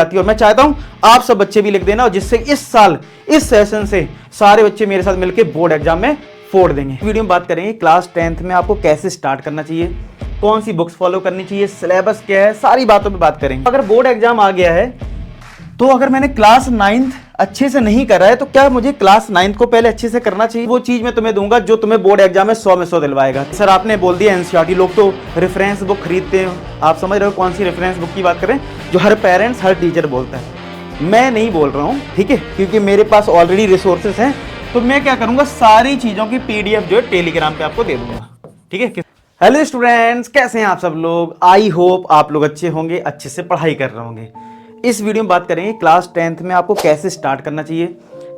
और मैं चाहता हूं आप सब बच्चे भी लिख देना, और जिससे इस साल इस सेशन से सारे बच्चे मेरे साथ मिलकर बोर्ड एग्जाम में फोड़ देंगे। वीडियो में बात करेंगे क्लास 10th में आपको कैसे स्टार्ट करना चाहिए, कौन सी बुक्स फॉलो करनी चाहिए, सिलेबस क्या है, सारी बातों पे बात करेंगे। अगर बोर्ड एग्जाम आ गया है तो अगर मैंने क्लास 9th अच्छे से नहीं करा है तो क्या मुझे क्लास 9th को पहले अच्छे से करना चाहिए? वो चीज मैं तुम्हें दूंगा जो तुम्हें बोर्ड एग्जाम में 100 में 100 दिलवाएगा। सर आपने बोल दिया एनसीईआरटी, लोग तो रेफरेंस बुक खरीदते हैं, आप समझ रहे हो कौन सी रेफरेंस बुक की बात करें, जो हर पेरेंट्स हर टीचर बोलता है। मैं नहीं बोल रहा हूँ, ठीक है, क्योंकि मेरे पास ऑलरेडी रिसोर्सेस हैं। तो मैं क्या करूंगा, सारी चीजों की पीडीएफ जो है टेलीग्राम पे आपको दे दूंगा, ठीक है। हेलो स्टूडेंट्स, कैसे हैं आप सब लोग? आई होप आप लोग अच्छे होंगे, अच्छे से पढ़ाई कर रहे होंगे। इस वीडियो में बात करेंगे क्लास 10th में आपको कैसे स्टार्ट करना चाहिए,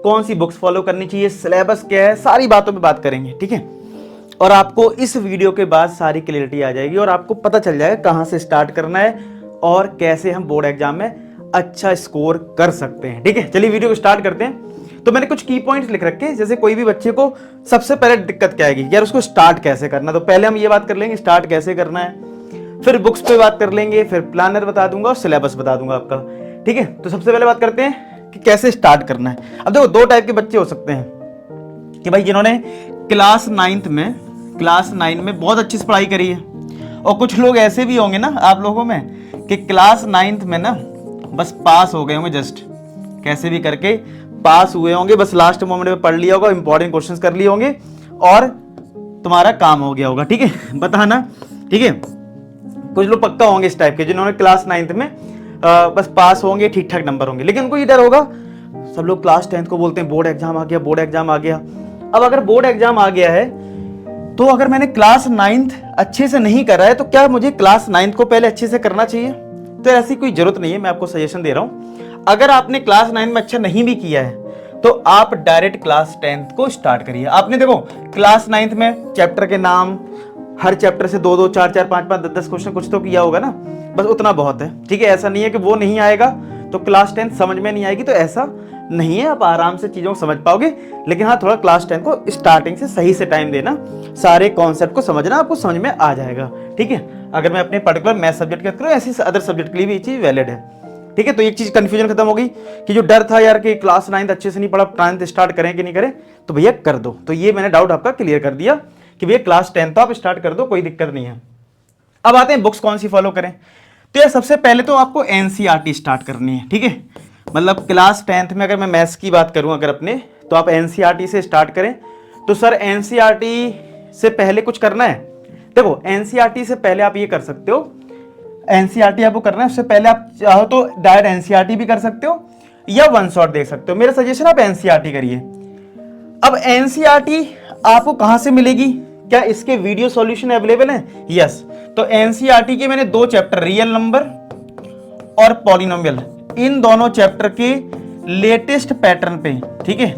कौन सी बुक्स फॉलो करनी चाहिए, सिलेबस क्या है, सारी बातों पे बात करेंगे, ठीक है। और आपको इस वीडियो के बाद सारी क्लियरिटी आ जाएगी और आपको पता चल जाएगा कहाँ से स्टार्ट करना है और कैसे हम बोर्ड एग्जाम में अच्छा स्कोर कर सकते हैं, ठीक है। चलिए वीडियो को स्टार्ट करते हैं। तो मैंने कुछ की पॉइंट्स लिख रखे हैं, जैसे कोई भी बच्चे को सबसे पहले दिक्कत क्या आएगी यार, उसको स्टार्ट कैसे करना। तो पहले हम ये बात कर लेंगे स्टार्ट कैसे करना है, फिर बुक्स पे बात कर लेंगे, फिर प्लानर बता दूंगा और सिलेबस बता दूंगा आपका, ठीक है। तो सबसे पहले बात करते हैं कि कैसे स्टार्ट करना है। अब देखो दो टाइप के बच्चे हो सकते हैं कि भाई जिन्होंने क्लास 9th में बहुत अच्छी से पढ़ाई करी है, और कुछ लोग ऐसे भी होंगे ना आप लोगों में कि क्लास 9th में ना बस पास हो गए होंगे, जस्ट कैसे भी करके पास हुए होंगे, बस लास्ट मोमेंट में पढ़ लिया होगा, इंपॉर्टेंट क्वेश्चंस कर लिए होंगे और तुम्हारा काम हो गया होगा, ठीक है, बताना, ठीक है। कुछ लोग पक्का होंगे इस टाइप के जिन्होंने क्लास 9th में बस पास होंगे, ठीक ठाक नंबर होंगे, लेकिन उनको ये डर होगा, सब लोग क्लास 10th को बोलते हैं बोर्ड एग्जाम आ गया, बोर्ड एग्जाम आ गया। अब अगर बोर्ड एग्जाम आ गया है तो अगर मैंने क्लास 9th अच्छे से नहीं करा है तो क्या मुझे क्लास 9th को पहले अच्छे से करना चाहिए? तो ऐसी कोई जरूरत नहीं है, मैं आपको सजेशन दे रहा हूं। अगर आपने क्लास 9 में अच्छा नहीं भी किया है तो आप डायरेक्ट क्लास 10th को स्टार्ट करिए। आपने देखो क्लास 9th में चैप्टर के नाम, हर चैप्टर से 2-2, 4-4, 5-5, 10-10 क्वेश्चन कुछ तो किया होगा ना, बस उतना बहुत है, ठीक है। ऐसा नहीं है कि वो नहीं आएगा तो क्लास 10th समझ में नहीं आएगी, तो ऐसा नहीं है, आप आराम से चीजों को समझ पाओगे। लेकिन हाँ, थोड़ा क्लास 10 को स्टार्टिंग से सही से टाइम देना, सारे कॉन्सेप्ट को समझना, आपको समझ में आ जाएगा, ठीक है। अगर मैं अपने पर्टिकुलर मैथ सब्जेक्ट की बात करूँ, ऐसी अदर सब्जेक्ट के लिए भी ये चीज वैलिड है, ठीक है। तो एक चीज कंफ्यूजन खत्म हो गई कि जो डर था यार कि क्लास 9th अच्छे से नहीं पढ़ा, 9th स्टार्ट करें कि नहीं करें, तो भैया कर दो। तो ये मैंने डाउट आपका क्लियर कर दिया कि भैया क्लास 10th तो आप स्टार्ट कर दो, कोई दिक्कत नहीं है। अब आते हैं बुक्स कौन सी फॉलो करें। तो यार सबसे पहले तो आपको एनसीईआरटी स्टार्ट करनी है, ठीक है। मतलब क्लास 10th में अगर मैं मैथ्स की बात करूं अगर अपने, तो आप एनसीईआरटी से स्टार्ट करें। तो सर एनसीईआरटी से पहले कुछ करना है? देखो एनसीईआरटी से पहले आप ये कर सकते हो, एनसीईआरटी आपको करना है, उससे पहले आप चाहो तो डायरेक्ट एनसीईआरटी भी कर सकते हो या वन शॉट देख सकते हो। मेरा सजेशन आप एनसीईआरटी करिए। अब एनसीईआरटी आपको कहां से मिलेगी? क्या इसके वीडियो सॉल्यूशन अवेलेबल है? यस। तो एनसीईआरटी के मैंने 2 चैप्टर, रियल नंबर और पॉलिनोमियल, इन दोनों चैप्टर के लेटेस्ट पैटर्न पे, ठीक है,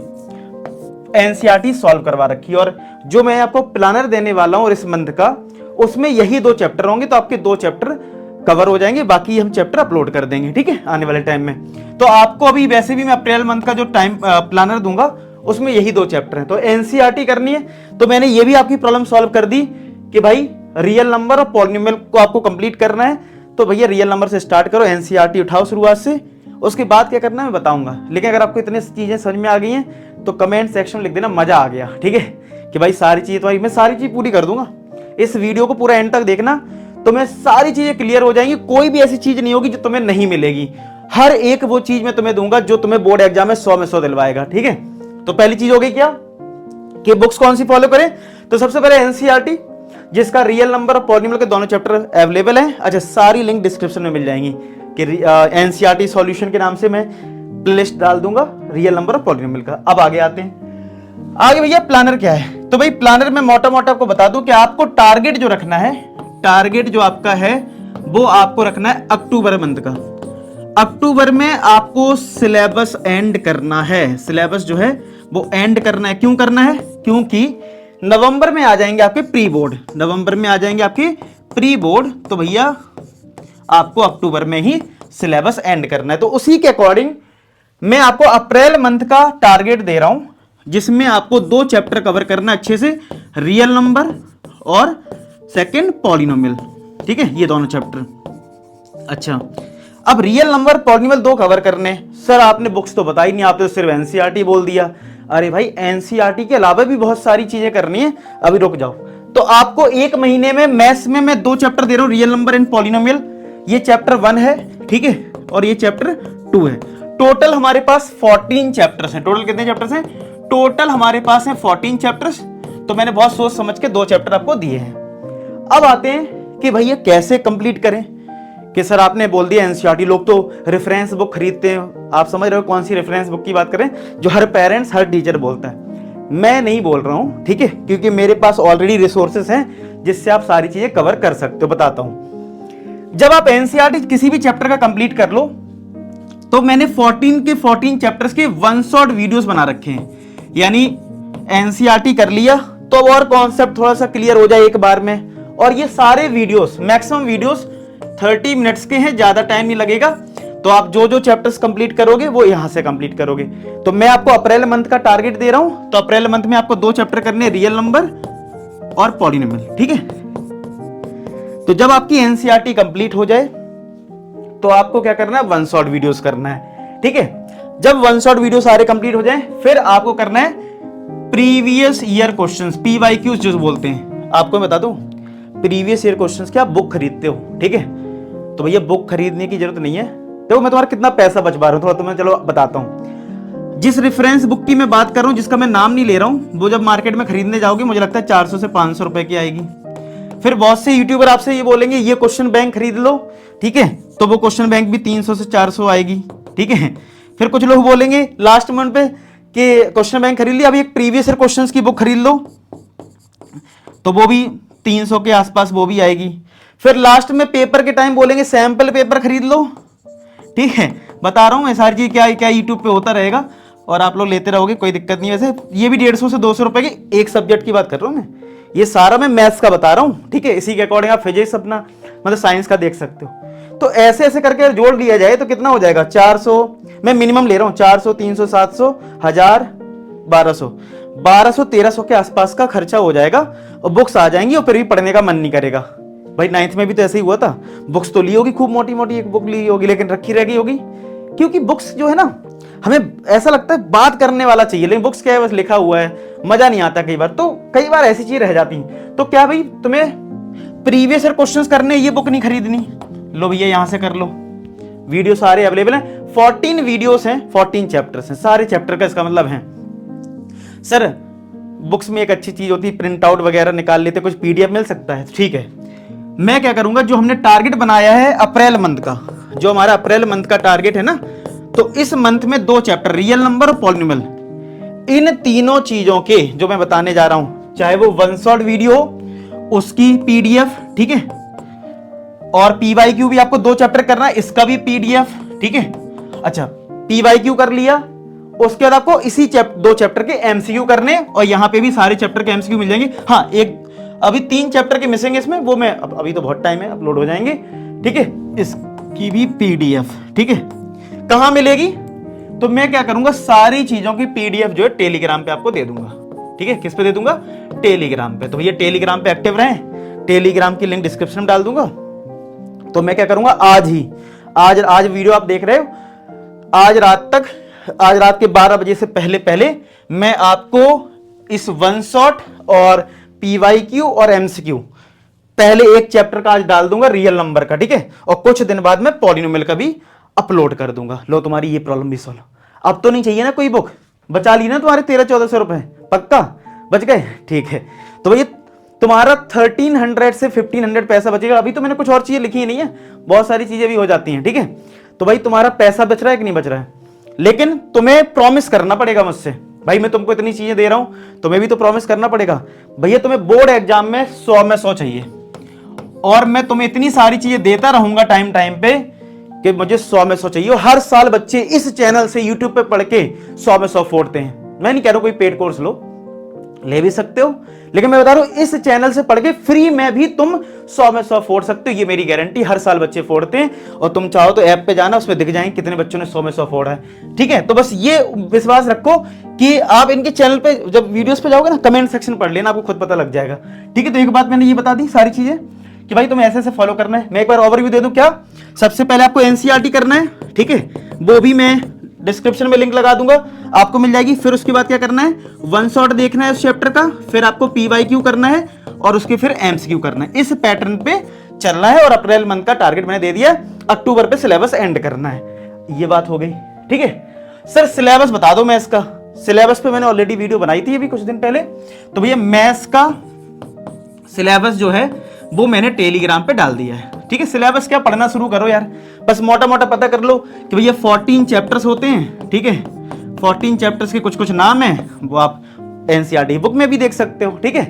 एनसीईआरटी सॉल्व करवा रखी। और जो मैं आपको प्लानर देने वाला हूं इस मंथ का, उसमें यही 2 चैप्टर होंगे, तो आपके 2 चैप्टर कवर हो जाएंगे, बाकी हम चैप्टर अपलोड कर देंगे, ठीक है, आने वाले टाइम में। तो आपको अभी वैसे भी मैं अप्रैल मंथ का जो टाइम प्लानर दूंगा उसमें यही 2 चैप्टर हैं। तो एनसीईआरटी करनी है, तो मैंने ये भी आपकी प्रॉब्लम सॉल्व कर दी कि भाई रियल नंबर और पॉलिनोमियल को आपको कंप्लीट करना है, तो भैया रियल नंबर से स्टार्ट करो, एनसीईआरटी उठाओ शुरुआत से, उसके बाद क्या करना है मैं बताऊंगा। लेकिन अगर आपको इतनी चीजें समझ में आ गई हैं तो कमेंट सेक्शन में लिख देना मजा आ गया, ठीक है, कि भाई सारी चीजें तो मैं सारी चीज पूरी कर दूंगा। इस वीडियो को पूरा एंड तक देखना, तो मैं सारी चीजें क्लियर हो जाएंगी, कोई भी ऐसी चीज नहीं होगी जो तुम्हें नहीं मिलेगी। हर एक वो चीज मैं तुम्हें दूंगा जो तुम्हें बोर्ड एग्जाम में 100 में 100 दिलवाएगा, ठीक है। तो पहली चीज हो गई क्या कि बुक्स कौन सी फॉलो करें। तो सबसे पहले एनसीईआरटी, जिसका रियल नंबर और पॉलिनोमियल के दोनों चैप्टर अवेलेबल हैं। अच्छा, सारी लिंक डिस्क्रिप्शन में मिल जाएंगी कि एनसीईआरटी सॉल्यूशन के नाम से मैं प्लेलिस्ट डाल दूंगा रियल नंबर और पॉलिनोमियल का। अब आगे आते हैं, आगे भैया प्लानर क्या है। तो भाई प्लानर में मोटा मोटा आपको बता दूं कि आपको टारगेट जो रखना है, टारगेट जो आपका है वो आपको रखना है अक्टूबर मंथ का। अक्टूबर में आपको सिलेबस एंड करना है, सिलेबस जो है वो एंड करना है। क्यों करना है? क्योंकि नवंबर में आ जाएंगे आपके प्री बोर्ड, नवंबर में आ जाएंगे आपके प्री बोर्ड, तो भैया आपको अक्टूबर में ही सिलेबस एंड करना है। तो उसी के अकॉर्डिंग मैं आपको अप्रैल मंथ का टारगेट दे रहा हूं, जिसमें आपको 2 चैप्टर कवर करना अच्छे से, रियल नंबर और सेकंड पॉलिनोमियल, ठीक है, ये दोनों चैप्टर। अच्छा, अब रियल नंबर पॉलिनोमियल 2 कवर करने। सर आपने बुक्स तो बताई नहीं, आपने तो सिर्फ एनसीईआरटी बोल दिया। अरे भाई एनसीईआरटी के अलावा भी बहुत सारी चीजें करनी है, अभी रुक जाओ। तो आपको एक महीने में मैथ्स में मैं 2 चैप्टर दे रहा हूं, रियल नंबर एंड पॉलिनोमियल। ये चैप्टर 1 है, ठीक है, और ये चैप्टर 2 है। टोटल हमारे पास 14 चैप्टर्स हैं। टोटल कितने चैप्टर्स हैं? टोटल हमारे पास हैं 14 चैप्टर्स। तो मैंने बहुत सोच समझ के 2 चैप्टर आपको दिए हैं। अब आते हैं कि भैया कैसे कंप्लीट करें। कि सर आपने बोल दिया एनसीईआरटी, लोग तो रेफरेंस बुक खरीदते हैं। आप समझ रहे हो कौन सी रेफरेंस बुक की बात करें, जो हर पेरेंट्स हर टीचर बोलता है। मैं नहीं बोल रहा हूं, ठीक है, क्योंकि मेरे पास ऑलरेडी रिसोर्सेस हैं जिससे आप सारी चीजें कवर कर सकते हो। बताता हूं, जब आप एनसीईआरटी किसी भी चैप्टर का कंप्लीट कर लो, तो मैंने 14 के 14 चैप्टर्स के वन शॉट वीडियोस बना रखे हैं। यानी एनसीईआरटी कर लिया तो अब और कॉन्सेप्ट थोड़ा सा क्लियर हो जाए एक बार में। और ये सारे वीडियोस, मैक्सिमम वीडियोस 30 मिनट्स के हैं, ज्यादा टाइम नहीं लगेगा। तो आप जो जो चैप्टर्स कंप्लीट करोगे वो यहां से कंप्लीट करोगे। तो मैं आपको अप्रैल मंथ का टारगेट दे रहा हूं। तो अप्रैल मंथ में आपको 2 चैप्टर करने, रियल नंबर और पॉलिनोमियल, ठीक है। तो जब आपकी एनसीईआरटी कंप्लीट हो जाए तो आपको क्या करना है, वन शॉट वीडियोस करना है, ठीक है। जब वन शॉट वीडियो सारे कंप्लीट हो जाए, फिर आपको करना है प्रीवियस ईयर क्वेश्चंस, पीवाईक्यूज जो बोलते हैं। आपको मैं बता दूं, प्रीवियस ईयर क्वेश्चंस क्या बुक खरीदते हो, ठीक है। तो भैया बुक खरीदने की जरूरत नहीं है। देखो मैं तुम्हारा कितना पैसा बचवा रहा हूं, थोड़ा तुम्हें चलो बताता हूं। जिस रेफरेंस बुक की मैं बात कर रहा हूं, जिसका मैं नाम नहीं ले रहा हूं, वो जब मार्केट में खरीदने जाओगे मुझे लगता है 400 से 500 रुपए की आएगी। फिर बहुत से यूट्यूबर आपसे ये बोलेंगे ये क्वेश्चन बैंक खरीद लो, ठीक है, तो वो क्वेश्चन बैंक भी 300 से 400 आएगी, ठीक है। फिर कुछ लोग बोलेंगे लास्ट मंथ पे कि क्वेश्चन बैंक खरीद लिया, अभी एक प्रीवियस ईयर क्वेश्चंस की बुक खरीद लो, तो वो भी 300 के आसपास वो भी आएगी। फिर लास्ट में पेपर के टाइम बोलेंगे सैंपल पेपर खरीद लो, ठीक है। बता रहा हूं मैं सारी चीज क्या क्या यूट्यूब पे होता रहेगा और आप लोग लेते रहोगे, कोई दिक्कत नहीं। वैसे ये भी 150 से 200 रुपए की एक सब्जेक्ट की बात कर रहा हूं मैं, ये सारा मैं मैथ्स का बता रहा हूं, ठीक है। इसी के अकॉर्डिंग आप फिजिक्स अपना मतलब साइंस का देख सकते हो। तो ऐसे ऐसे करके जोड़ लिया जाए तो कितना हो जाएगा, 400 मैं मिनिमम ले रहा हूं, 400, 300, 700, 1000, 1200, 1300 के आसपास का खर्चा हो जाएगा और बुक्स आ जाएंगी और फिर भी पढ़ने का मन नहीं करेगा। भाई 9th में भी तो ऐसे ही हुआ था, बुक्स तो ली होगी खूब मोटी मोटी, एक बुक ली होगी लेकिन रखी रह गई होगी। क्योंकि बुक्स जो है ना, हमें ऐसा लगता है बात करने वाला चाहिए, लेकिन बुक्स क्या है, बस लिखा हुआ है, मजा नहीं आता कई बार। तो कई बार ऐसी चीज रह जाती है। तो क्या भाई तुम्हें प्रीवियस ईयर क्वेश्चंस करने, ये बुक नहीं खरीदनी, लो भैया यहां से कर लो। वीडियो सारे अवेलेबल हैं, 14 वीडियोस हैं, 14 चैप्टर्स हैं, सारे चैप्टर का इसका मतलब है। सर बुक्स में एक अच्छी चीज होती है, प्रिंट आउट वगैरह निकाल लेते, कुछ पीडीएफ मिल सकता है, ठीक है। मैं क्या करूंगा, जो हमने टारगेट बनाया है अप्रैल मंथ का, जो हमारा अप्रैल मंथ का टारगेट है ना, तो इस मंथ में 2 चैप्टर, रियल नंबर और पॉलिनोमियल, इन तीनों चीजों के जो मैं बताने जा रहा हूं, चाहे वो वन शॉट वीडियो, उसकी पीडीएफ, ठीक है, और पीवाईक्यू भी आपको 2 चैप्टर करना है, इसका भी पीडीएफ, ठीक है। अच्छा पीवाईक्यू कर लिया, उसके बाद आपको इसी 2 चैप्टर के एमसीक्यू करने, और यहां पे भी सारे चैप्टर के एमसीक्यू मिल जाएंगे। हाँ एक अभी 3 चैप्टर के मिसेंगे इसमें, वो मैं अभी तो बहुत टाइम है, अपलोड हो जाएंगे, ठीक है। इसकी भी पीडीएफ, ठीक है, कहां मिलेगी, तो मैं क्या करूंगा, सारी चीजों की पीडीएफ जो है टेलीग्राम पे आपको दे दूंगा, ठीक है। किस पे दे दूंगा, टेलीग्राम पे। तो भैया टेलीग्राम पे एक्टिव रहें, टेलीग्राम की लिंक डिस्क्रिप्शन में डाल दूंगा। तो मैं क्या करूंगा, आज ही आज वीडियो आप देख रहे हो, आज रात के 12 बजे से पहले मैं आपको इस वन शॉट और पीवाईक्यू और एमसीक्यू पहले एक चैप्टर का आज डाल दूंगा, रियल नंबर का, ठीक है। और कुछ दिन बाद मैं पॉलिनोमियल का भी अपलोड कर दूंगा। लो तुम्हारी ये प्रॉब्लम भी सॉल्व। अब तो नहीं चाहिए ना कोई बुक, बचा ली ना तुम्हारे 1300-1400 रुपए, पक्का बच गए, ठीक है। तो भैया तुम्हारा 1300 से 1500 पैसा बचेगा। अभी तो मैंने कुछ और चीजें लिखी ही नहीं है, बहुत सारी चीजें भी हो जाती हैं, ठीक है। तो भाई तुम्हारा पैसा बच रहा है कि नहीं बच रहा है, लेकिन तुम्हें प्रॉमिस करना पड़ेगा मुझसे, भाई मैं तुमको इतनी चीजें दे रहा हूं, तुम्हें भी तो प्रॉमिस करना पड़ेगा। भैया तुम्हें बोर्ड एग्जाम में 100 में 100 चाहिए, और मैं तुम्हें इतनी सारी चीजें देता रहूंगा टाइम पे कि मुझे 100 में 100 चाहिए। हर साल बच्चे इस चैनल से यूट्यूब पे पढ़ के 100 में 100 फोड़ते हैं। मैं नहीं कह रहा हूं कोई पेड कोर्स लो, ले भी सकते हो, लेकिन मैं बता रहा हूं इस चैनल से पढ़ के फ्री में भी तुम 100 में 100 फोड़ सकते हो, ये मेरी गारंटी। हर साल बच्चे फोड़ते हैं, और तुम चाहो तो ऐप पे जाना, उसमें दिख जाएंगे कितने बच्चों ने 100 में 100 फोड़ा है, ठीक है। तो बस ये विश्वास रखो कि आप इनके चैनल पे जब वीडियोस पे जाओगे ना, कमेंट सेक्शन पढ़ लेना, आपको खुद पता लग जाएगा, ठीक है। तो एक बात मैंने ये बता दी सारी चीजें कि भाई तुम्हें ऐसे ऐसे फॉलो करना है। मैं एक बार ओवरव्यू दे दूं क्या? सबसे पहले आपको एनसीईआरटी करना है, ठीक है, वो भी मैं डिस्क्रिप्शन में लिंक लगा दूंगा, आपको मिल जाएगी। फिर उसके बाद क्या करना है, वन शॉट देखना है उस चैप्टर का, फिर आपको पीवाईक्यू करना है और उसके फिर एमसीक्यू करना है। इस पैटर्न पे चलना है और अप्रैल मंथ का टारगेट मैंने दे दिया, अक्टूबर पे सिलेबस एंड करना है। ये बात हो गई, ठीक है। सर सिलेबस बता दो मैथ्स का। सिलेबस पे मैंने ऑलरेडी वीडियो बनाई थी अभी कुछ दिन पहले। तो भैया मैथ्स का सिलेबस जो है वो मैंने टेलीग्राम पे डाल दिया है, ठीक है। सिलेबस क्या, पढ़ना शुरू करो यार, बस मोटा मोटा पता कर लो कि भैया 14 चैप्टर्स होते हैं, ठीक है। 14 चैप्टर्स के कुछ कुछ नाम है, वो आप एनसीईआरटी बुक में भी देख सकते हो, ठीक है।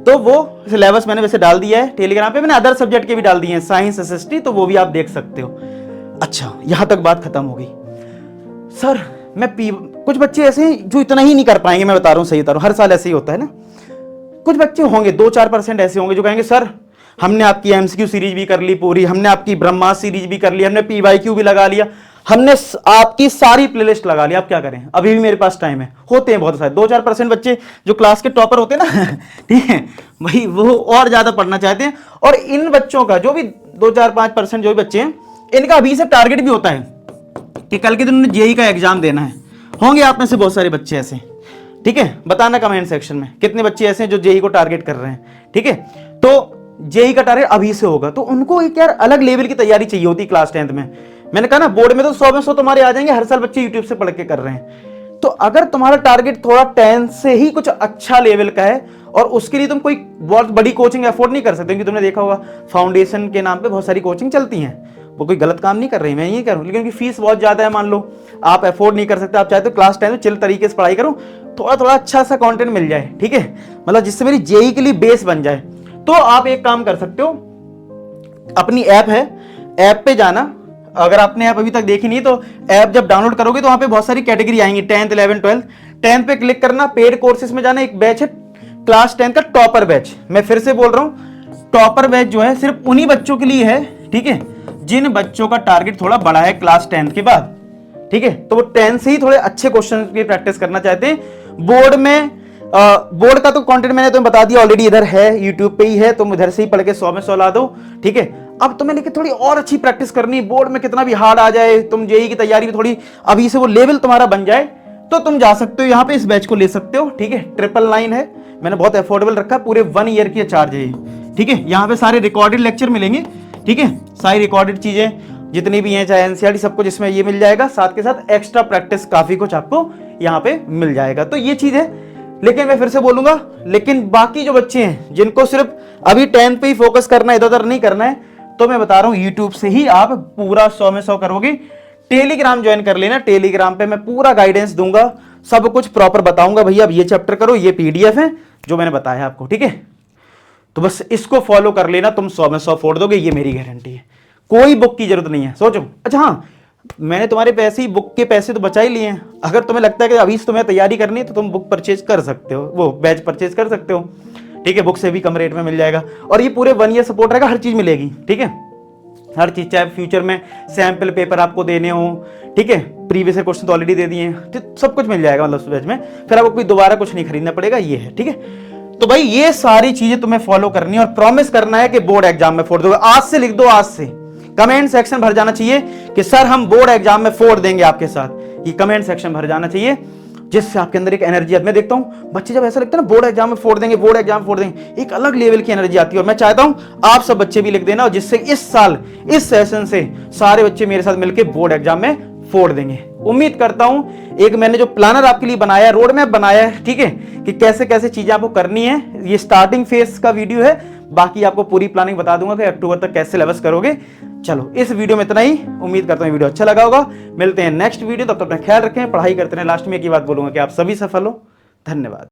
तो वो सिलेबस मैंने वैसे डाल दिया है टेलीग्राम पे। मैंने अदर सब्जेक्ट के भी डाल दिए हैं, साइंस, एसएसटी, तो वो भी आप देख सकते हो। अच्छा, यहां तक बात खत्म हो गई। सर कुछ बच्चे ऐसे हैं जो इतना ही नहीं कर पाएंगे, मैं बता रहा हूं, सही बता रहा हूं, हर साल ऐसे ही होता है ना। कुछ बच्चे होंगे 2-4% ऐसे होंगे जो कहेंगे सर हमने आपकी एमसीक्यू सीरीज भी कर ली पूरी, हमने आपकी ब्रह्मास्त्र सीरीज भी कर ली, हमने पीवाईक्यू भी लगा लिया, हमने आपकी सारी प्लेलिस्ट लगा ली, आप क्या करें, अभी भी मेरे पास टाइम है। होते हैं बहुत सारे 2-4% बच्चे जो क्लास के टॉपर होते हैं ना ठीक है भाई, वो और ज्यादा पढ़ना चाहते हैं। और इन बच्चों का जो भी 2-4-5% जो भी बच्चे हैं, इनका अभी से टारगेट भी होता है कि कल के दिन उन्हें जेई का एग्जाम देना है। होंगे आप में से बहुत सारे बच्चे ऐसे, ठीक है। बताना कमेंट सेक्शन में कितने बच्चे ऐसे हैं जो जेई को टारगेट कर रहे हैं, ठीक है। तो जेई का टारगेट अभी से होगा, तो उनको एक यार अलग लेवल की तैयारी चाहिए होती है क्लास 10th में। मैंने कहा ना बोर्ड में तो 100 में 100 तुम्हारे आ जाएंगे, हर साल बच्चे यूट्यूब से पढ़ के कर रहे हैं। तो अगर तुम्हारा टारगेट थोड़ा 10th से ही कुछ अच्छा लेवल का है और उसके लिए तुम कोई बहुत बड़ी कोचिंग अफोर्ड नहीं कर सकते, क्योंकि तुमने देखा होगा फाउंडेशन के नाम पे बहुत सारी कोचिंग चलती हैं, वो कोई गलत काम नहीं कर रही, मैं ये करूँ, लेकिन उनकी फीस बहुत ज्यादा है। मान लो आप अफोर्ड नहीं कर सकते, आप चाहते हो क्लास 10 में चिल तरीके से पढ़ाई करो, थोड़ा थोड़ा अच्छा सा कंटेंट मिल जाए, ठीक है, मतलब जिससे मेरी जेई के लिए बेस बन जाए। तो आप एक काम कर सकते हो, अपनी ऐप है, ऐप पे जाना। अगर आपने ऐप अभी तक देखी नहीं तो ऐप जब डाउनलोड करोगे तो वहां पे बहुत सारी कैटेगरी आएंगी, 10th 11th 12th। 10th पे क्लिक करना, पेड कोर्सेज में जाना, एक बैच है क्लास 10 का टॉपर बैच। मैं फिर से बोल रहा हूं, टॉपर बैच जो है सिर्फ उन्हीं बच्चों के लिए है, ठीक है, जिन बच्चों का टारगेट थोड़ा बड़ा है क्लास 10th के बाद, ठीक है। तो वो 10th से ही थोड़े अच्छे क्वेश्चन की प्रैक्टिस करना चाहते हैं। बोर्ड में बोर्ड का तो कंटेंट मैंने तुम्हें बता दिया ऑलरेडी, इधर है, यूट्यूब पे ही है, तुम इधर से ही पढ़ के 100 में 100 ला दो, ठीक है। अब तुम्हें लेकिन थोड़ी और अच्छी प्रैक्टिस करनी, बोर्ड में कितना भी हार्ड आ जाए, तुम जेई की तैयारी में थोड़ी अभी से वो लेवल तुम्हारा बन जाए, तो तुम जा सकते हो यहाँ पे, इस बैच को ले सकते हो, ठीक है। 999 है, मैंने बहुत अफोर्डेबल रखा, पूरे 1 ईयर की चार्ज है, ठीक है। यहाँ पे सारे रिकॉर्डेड लेक्चर मिलेंगे, ठीक है, सारी रिकॉर्डेड चीजें जितनी भी हैं, चाहे एनसीईआरटी, सब कुछ इसमें ये मिल जाएगा, साथ के साथ एक्स्ट्रा प्रैक्टिस काफी कुछ आपको यहाँ पे मिल जाएगा। तो ये चीज है। लेकिन मैं फिर से बोलूंगा, लेकिन बाकी जो बच्चे हैं जिनको सिर्फ अभी 10th पे ही फोकस करना है, इधर उधर नहीं करना है, तो मैं बता रहा हूं यूट्यूब से ही आप पूरा 100 में 100 करोगे। टेलीग्राम ज्वाइन कर लेना, टेलीग्राम पे मैं पूरा गाइडेंस दूंगा, सब कुछ प्रॉपर बताऊंगा, भैया अब ये चैप्टर करो, ये पीडीएफ है जो मैंने बताया आपको, ठीक है। तो बस इसको फॉलो कर लेना, तुम 100 में 100 फोड़ दोगे, ये मेरी गारंटी है। कोई बुक की जरूरत नहीं है। सोचो, अच्छा हाँ, मैंने तुम्हारे पैसे ही, बुक के पैसे तो बचा ही लिए हैं। अगर तुम्हें लगता है कि अभी से तुम्हें तैयारी करनी है तो तुम बुक परचेज कर सकते हो, वो बैच परचेज कर सकते हो, ठीक है। बुक से भी कम रेट में मिल जाएगा और ये पूरे 1 ईयर सपोर्ट रहेगा, हर चीज मिलेगी, ठीक है, हर चीज। चाहे फ्यूचर में सैंपल पेपर आपको देने हो, ठीक है, प्रीवियस क्वेश्चन तो ऑलरेडी दे दिए हैं, तो सब कुछ मिल जाएगा मतलब उस बैच में, फिर आपको कोई दोबारा कुछ नहीं खरीदना पड़ेगा, ये है, ठीक है। तो भाई ये सारी चीजें तुम्हें फॉलो करनी है और प्रॉमिस करना है कि बोर्ड एग्जाम में फोड़ दोगे। आज से लिख दो, आज से कमेंट सेक्शन भर जाना चाहिए कि सर हम बोर्ड एग्जाम में फोड़ देंगे आपके साथ, ये कमेंट सेक्शन भर जाना चाहिए, जिससे आपके अंदर एक एनर्जी आती है। मैं देखता हूं बच्चे जब ऐसा लगता है ना बोर्ड एग्जाम में फोड़ देंगे, बोर्ड एग्जाम फोड़ देंगे, एक अलग लेवल की एनर्जी आती है। और मैं चाहता हूं आप सब बच्चे भी लिख देना, और जिससे इस साल इस सेशन से सारे बच्चे मेरे साथ मिलकर बोर्ड एग्जाम में फोड़ देंगे। उम्मीद करता हूं, एक मैंने जो प्लानर आपके लिए बनाया, रोड मैप बनाया है, ठीक है, कि कैसे कैसे चीजें आपको करनी है। ये स्टार्टिंग फेज का वीडियो है, बाकी आपको पूरी प्लानिंग बता दूंगा कि अक्टूबर तक कैसे सिलेबस करोगे। चलो इस वीडियो में इतना ही, उम्मीद करता हूं वीडियो अच्छा लगा होगा। मिलते हैं नेक्स्ट वीडियो, तब तक अपना ख्याल रखें, पढ़ाई करते रहें। लास्ट में एक ही बात बोलूंगा कि आप सभी सफल हो। धन्यवाद।